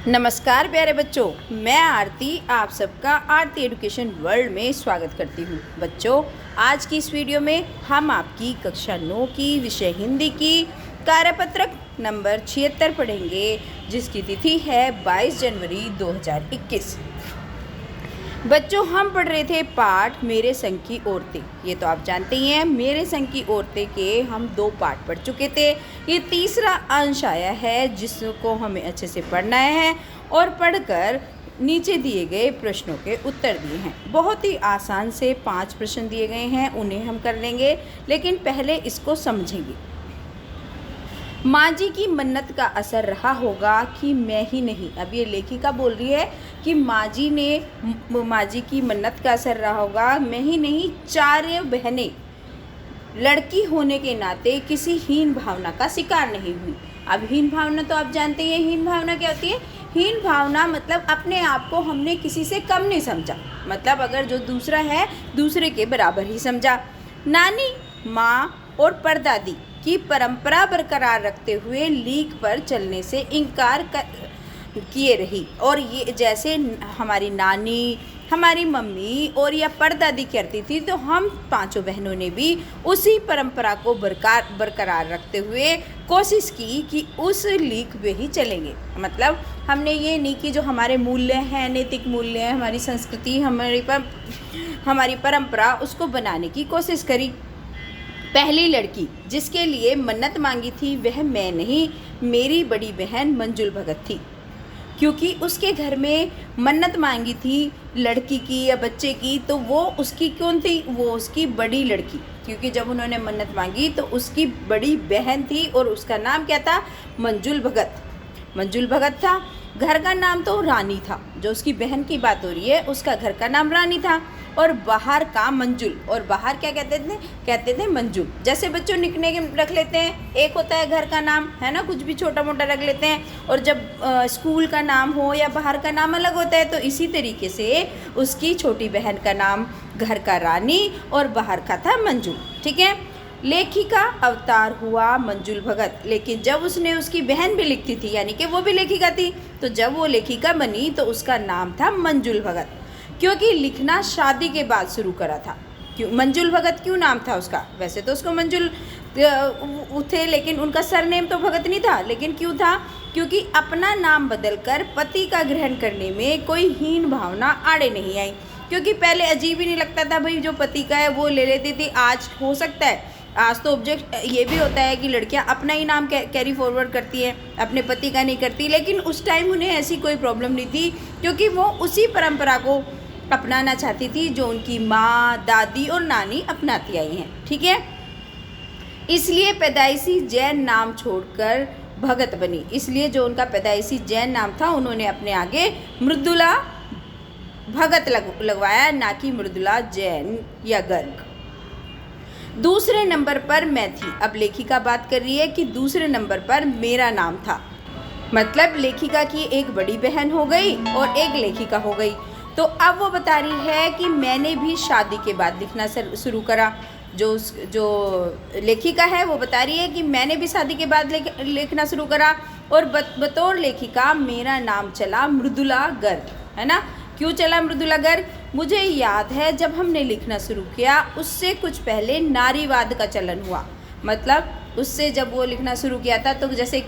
नमस्कार प्यारे बच्चों, मैं आरती आप सबका आरती एजुकेशन वर्ल्ड में स्वागत करती हूँ। बच्चों, आज की इस वीडियो में हम आपकी कक्षा 9 की विषय हिंदी की कार्यपत्रक नंबर 76 पढ़ेंगे, जिसकी तिथि है 22 जनवरी 2021। बच्चों, हम पढ़ रहे थे पाठ मेरे संग की औरतें। ये तो आप जानते ही हैं, मेरे संग की औरतें के हम 2 पाठ पढ़ चुके थे। ये तीसरा अंश आया है जिसको हमें अच्छे से पढ़ना है और पढ़कर नीचे दिए गए प्रश्नों के उत्तर दिए हैं। बहुत ही आसान से 5 प्रश्न दिए गए हैं, उन्हें हम कर लेंगे, लेकिन पहले इसको समझेंगे। माँ जी की मन्नत का असर रहा होगा कि मैं ही नहीं। अब ये लेखिका बोल रही है कि माँ जी की मन्नत का असर रहा होगा, मैं ही नहीं, 4 बहनें लड़की होने के नाते किसी हीन भावना का शिकार नहीं हुई। अब हीन भावना तो आप जानते हैं, हीन भावना क्या होती है? हीन भावना मतलब अपने आप को हमने किसी से कम नहीं समझा, मतलब अगर जो दूसरा है दूसरे के बराबर ही समझा। नानी, माँ और परदादी की परंपरा बरकरार रखते हुए लीक पर चलने से इनकार किए रही, और ये जैसे हमारी नानी, हमारी मम्मी और या परदादी करती थी, तो हम 5 बहनों ने भी उसी परंपरा को बरकरार रखते हुए कोशिश की कि उस लीक पे ही चलेंगे। मतलब हमने ये नहीं कि जो हमारे मूल्य हैं, नैतिक मूल्य हैं, हमारी संस्कृति, हमारी परंपरा, उसको बनाने की कोशिश करी। पहली लड़की जिसके लिए मन्नत मांगी थी वह मैं नहीं, मेरी बड़ी बहन मंजुल भगत थी, क्योंकि उसके घर में मन्नत मांगी थी लड़की की या बच्चे की, तो वो उसकी कौन थी? वो उसकी बड़ी लड़की, क्योंकि जब उन्होंने मन्नत मांगी तो उसकी बड़ी बहन थी और उसका नाम क्या था? मंजुल भगत था। घर का नाम तो रानी था, जो उसकी बहन की बात हो रही है उसका घर का नाम रानी था, और बाहर का मंजुल, और बाहर क्या कहते थे मंजुल। जैसे बच्चों निकनेम रख लेते हैं, एक होता है घर का नाम, है ना, कुछ भी छोटा मोटा रख लेते हैं, और जब स्कूल का नाम हो या बाहर का नाम अलग होता है, तो इसी तरीके से उसकी छोटी बहन का नाम घर का रानी और बाहर का था मंजुल। ठीक है। लेखिका अवतार हुआ मंजुल भगत, लेकिन जब उसने उसकी बहन भी लिखती थी, यानी कि वो भी लेखिका थी, तो जब वो लेखिका बनी तो उसका नाम था मंजुल भगत, क्योंकि लिखना शादी के बाद शुरू करा था। क्यों मंजुल भगत क्यों नाम था उसका? वैसे तो उसको मंजुल थे, लेकिन उनका सरनेम तो भगत नहीं था। लेकिन क्यों था? क्योंकि अपना नाम बदलकर पति का ग्रहण करने में कोई हीन भावना आड़े नहीं आई, क्योंकि पहले अजीब ही नहीं लगता था, भाई जो पति का है वो ले लेती थी। आज हो सकता है, आज तो ऑब्जेक्ट ये भी होता है कि लड़कियां अपना ही नाम कैरी फॉरवर्ड करती हैं, अपने पति का नहीं करती, लेकिन उस टाइम उन्हें ऐसी कोई प्रॉब्लम नहीं थी, क्योंकि वो उसी परंपरा को अपनाना चाहती थी जो उनकी माँ, दादी और नानी अपनाती आई हैं। ठीक है। इसलिए पैदाइशी जैन नाम छोड़कर भगत बनी। इसलिए जो उनका पैदाइशी जैन नाम था, उन्होंने अपने आगे मृदुला भगत लगवाया, ना कि मृदुला जैन या गर्ग। दूसरे नंबर पर मैं थी। अब लेखिका बात कर रही है कि दूसरे नंबर पर मेरा नाम था, मतलब लेखिका की एक बड़ी बहन हो गई और एक लेखिका हो गई। तो अब वो बता रही है कि मैंने भी शादी के बाद लिखना शुरू करा। जो लेखिका है वो बता रही है कि मैंने भी शादी के बाद लिखना शुरू करा, और बतौर लेखिका मेरा नाम चला मृदुला गर्ग, है ना। क्यों चला मृदुला गर्ग? मुझे याद है जब हमने लिखना शुरू किया उससे कुछ पहले नारीवाद का चलन हुआ। मतलब उससे जब वो लिखना शुरू किया था, तो जैसे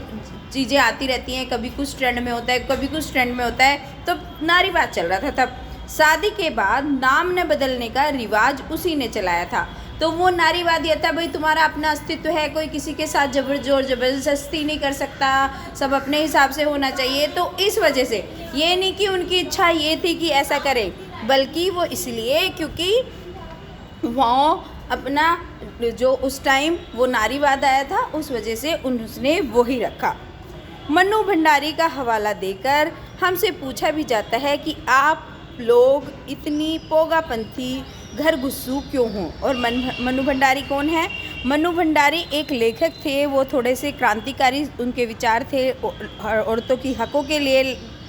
चीज़ें आती रहती हैं, कभी कुछ ट्रेंड में होता है, कभी कुछ ट्रेंड में होता है, तो नारीवाद चल रहा था तब। शादी के बाद नाम न बदलने का रिवाज उसी ने चलाया था। तो वो नारीवाद ये था, भाई तुम्हारा अपना अस्तित्व है, कोई किसी के साथ जबरदस्ती नहीं कर सकता, सब अपने हिसाब से होना चाहिए। तो इस वजह से ये नहीं कि उनकी इच्छा ये थी कि ऐसा करें, बल्कि वो इसलिए क्योंकि वो अपना जो उस टाइम वो नारीवाद आया था, उस वजह से उसने वो ही रखा। मन्नू भंडारी का हवाला देकर हमसे पूछा भी जाता है कि आप लोग इतनी पोगापंथी घर गुस्सू क्यों हों। और मन्नू भंडारी कौन है? मन्नू भंडारी एक लेखक थे, वो थोड़े से क्रांतिकारी उनके विचार थे, औरतों की हकों के लिए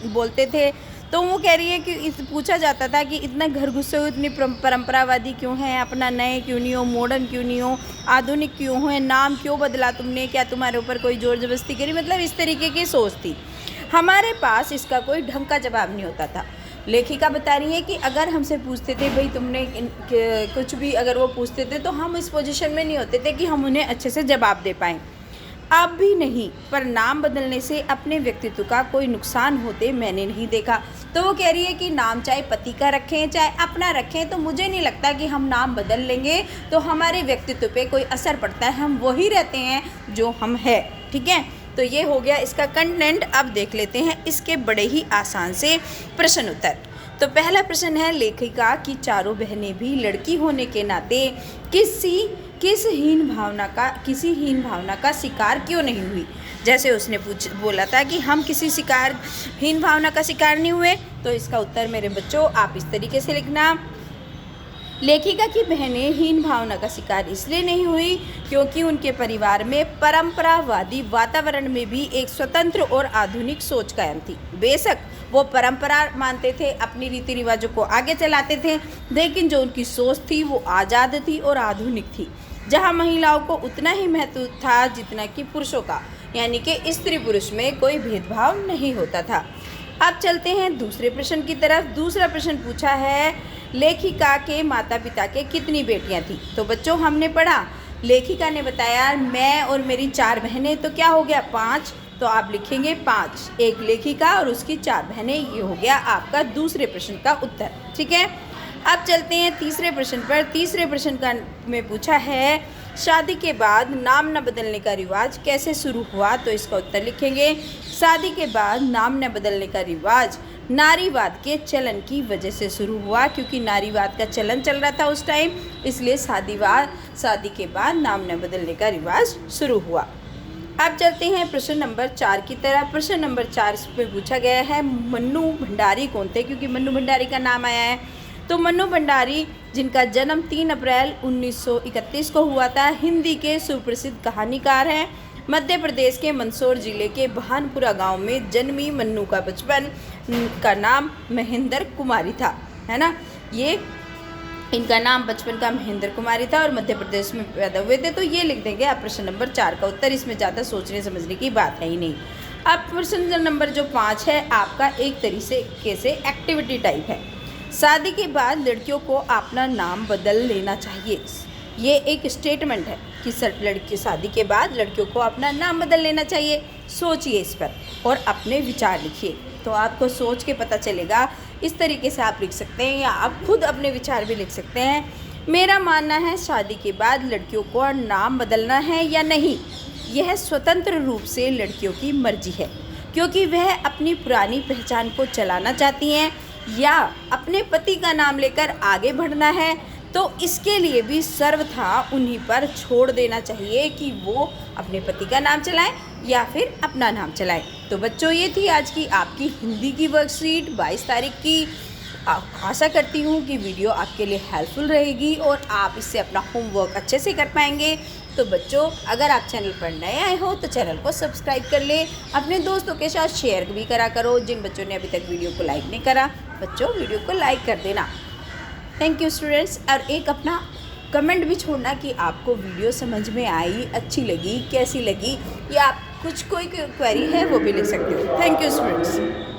बोलते थे। तो वो कह रही है कि पूछा जाता था कि इतना घर गुस्से हो, इतनी परंपरावादी क्यों हैं, अपना नए क्यों नहीं हो, मॉडर्न क्यों नहीं हो, आधुनिक क्यों हो, नाम क्यों बदला तुमने, क्या तुम्हारे ऊपर कोई जोर जबरदस्ती करी, मतलब इस तरीके की सोच थी। हमारे पास इसका कोई ढंग का जवाब नहीं होता था। लेखिका बता रही है कि अगर हमसे पूछते थे भाई तुमने कुछ भी अगर वो पूछते थे तो हम इस पोजीशन में नहीं होते थे कि हम उन्हें अच्छे से जवाब दे पाएँ। अब भी नहीं, पर नाम बदलने से अपने व्यक्तित्व का कोई नुकसान होते मैंने नहीं देखा। तो वो कह रही है कि नाम चाहे पति का रखें चाहे अपना रखें, तो मुझे नहीं लगता कि हम नाम बदल लेंगे तो हमारे व्यक्तित्व पे कोई असर पड़ता है। हम वही रहते हैं जो हम हैं। ठीक है, तो ये हो गया इसका कंटेंट। अब देख लेते हैं इसके बड़े ही आसान से प्रश्न उत्तर। तो पहला प्रश्न है, लेखिका की चारों बहनें भी लड़की होने के नाते किसी हीन भावना का शिकार क्यों नहीं हुई। जैसे उसने बोला था कि हम किसी हीन भावना का शिकार नहीं हुए, तो इसका उत्तर मेरे बच्चों आप इस तरीके से लिखना। लेखिका की बहनें हीन भावना का शिकार इसलिए नहीं हुई क्योंकि उनके परिवार में परंपरावादी वातावरण में भी एक स्वतंत्र और आधुनिक सोच कायम थी। बेशक वो परंपरा मानते थे, अपनी रीति रिवाजों को आगे चलाते थे, लेकिन जो उनकी सोच थी वो आज़ाद थी और आधुनिक थी, जहां महिलाओं को उतना ही महत्व था जितना कि पुरुषों का, यानी कि स्त्री पुरुष में कोई भेदभाव नहीं होता था। अब चलते हैं दूसरे प्रश्न की तरफ। दूसरा प्रश्न पूछा है, लेखिका के माता पिता के कितनी बेटियां थी। तो बच्चों हमने पढ़ा, लेखिका ने बताया मैं और मेरी 4 बहनें, तो क्या हो गया 5, तो आप लिखेंगे 5, एक लेखिका और उसकी 4 बहनें। ये हो गया आपका दूसरे प्रश्न का उत्तर। ठीक है, अब चलते हैं तीसरे प्रश्न पर। तीसरे प्रश्न का में पूछा है, शादी के बाद नाम न बदलने का रिवाज कैसे शुरू हुआ। तो इसका उत्तर लिखेंगे, शादी के बाद नाम न बदलने का रिवाज नारीवाद के चलन की वजह से शुरू हुआ, क्योंकि नारीवाद का चलन चल रहा था उस टाइम, इसलिए शादी के बाद नाम न बदलने का रिवाज शुरू हुआ। अब चलते हैं प्रश्न नंबर 4 की तरफ। प्रश्न नंबर 4 में पूछा गया है, मन्नू भंडारी कौन थे, क्योंकि मन्नू भंडारी का नाम आया है। तो मन्नू भंडारी, जिनका जन्म 3 अप्रैल 1931 को हुआ था, हिंदी के सुप्रसिद्ध कहानीकार हैं। मध्य प्रदेश के मंदसौर जिले के भानपुरा गांव में जन्मी मन्नू का बचपन का नाम महेंद्र कुमारी था, है ना। ये इनका नाम बचपन का महेंद्र कुमारी था और मध्य प्रदेश में पैदा हुए थे। तो ये लिख देंगे आप प्रश्न नंबर 4 का उत्तर। इसमें ज़्यादा सोचने समझने की बात है ही नहीं। अब प्रश्न नंबर जो 5 है आपका एक तरीके से एक्टिविटी टाइप है। शादी के बाद लड़कियों को अपना नाम बदल लेना चाहिए। ये एक स्टेटमेंट है कि लड़की शादी के बाद लड़कियों को अपना नाम बदल लेना चाहिए। सोचिए इस पर और अपने विचार लिखिए, तो आपको सोच के पता चलेगा। इस तरीके से आप लिख सकते हैं या आप खुद अपने विचार भी लिख सकते हैं। मेरा मानना है शादी के बाद लड़कियों को नाम बदलना है या नहीं, यह स्वतंत्र रूप से लड़कियों की मर्जी है, क्योंकि वह अपनी पुरानी पहचान को चलाना चाहती हैं या अपने पति का नाम लेकर आगे बढ़ना है, तो इसके लिए भी सर्वथा उन्हीं पर छोड़ देना चाहिए कि वो अपने पति का नाम चलाएं या फिर अपना नाम चलाएं। तो बच्चों, ये थी आज की आपकी हिंदी की वर्कशीट 22 तारीख की। आशा करती हूँ कि वीडियो आपके लिए हेल्पफुल रहेगी और आप इससे अपना होमवर्क अच्छे से कर पाएंगे। तो बच्चों, अगर आप चैनल पर नए आए हो तो चैनल को सब्सक्राइब कर ले, अपने दोस्तों के साथ शेयर भी करा करो। जिन बच्चों ने अभी तक वीडियो को लाइक नहीं करा, बच्चों वीडियो को लाइक कर देना। Thank you students. और एक अपना कमेंट भी छोड़ना कि आपको वीडियो समझ में आई, अच्छी लगी, कैसी लगी, या आप कोई क्वेरी है वो भी लिख सकते हो। Thank you students.